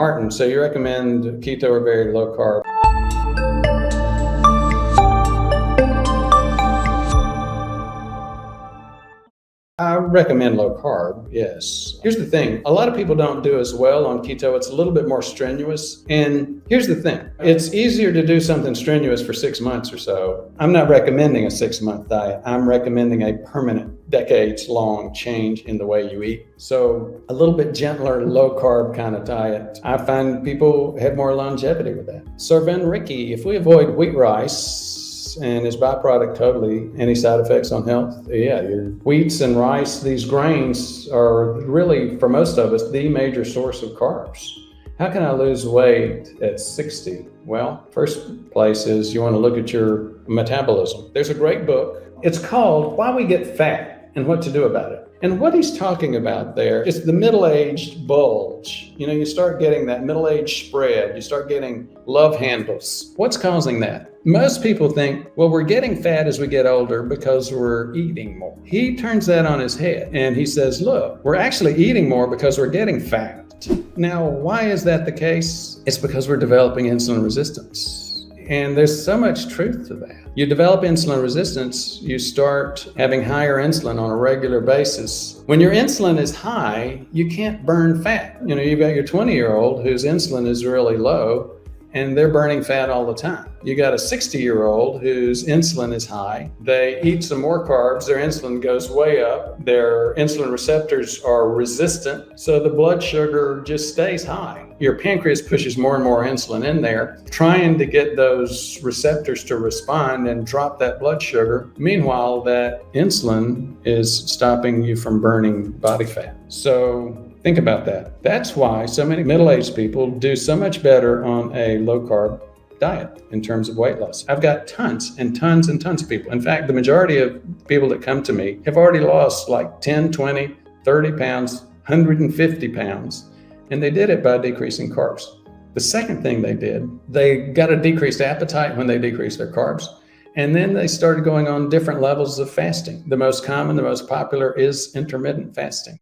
Martin, so you recommend keto or very low carb? I recommend low carb, yes. Here's the thing, a lot of people don't do as well on keto. It's a little bit more strenuous. And here's the thing, it's easier to do something strenuous for 6 months or so. I'm not recommending a 6-month diet. I'm recommending a permanent, decades-long change in the way you eat. So a little bit gentler, low carb kind of diet. I find people have more longevity with that. Servan Ricky, if we avoid wheat rice, and its byproduct totally, any side effects on health? Yeah, your wheats and rice, these grains are really, for most of us, the major source of carbs. How can I lose weight at 60? Well, first place is you want to look at your metabolism. There's a great book. It's called Why We Get Fat and What to Do About It. And what he's talking about there is the middle-aged bulge. You know, you start getting that middle-aged spread. You start getting love handles. What's causing that? Most people think, well, we're getting fat as we get older because we're eating more. He turns that on his head and he says, look, we're actually eating more because we're getting fat. Now, why is that the case? It's because we're developing insulin resistance. And there's so much truth to that. You develop insulin resistance, you start having higher insulin on a regular basis. When your insulin is high, you can't burn fat. You know, you've got your 20-year-old whose insulin is really low, and they're burning fat all the time. You got a 60-year-old whose insulin is high. They eat some more carbs, their insulin goes way up, their insulin receptors are resistant, so the blood sugar just stays high. Your pancreas pushes more and more insulin in there, trying to get those receptors to respond and drop that blood sugar. Meanwhile, that insulin is stopping you from burning body fat. So think about that. That's why so many middle-aged people do so much better on a low-carb diet in terms of weight loss. I've got tons and tons and tons of people. In fact, the majority of people that come to me have already lost like 10, 20, 30 pounds, 150 pounds, and they did it by decreasing carbs. The second thing they did, they got a decreased appetite when they decreased their carbs, and then they started going on different levels of fasting. The most common, the most popular is intermittent fasting.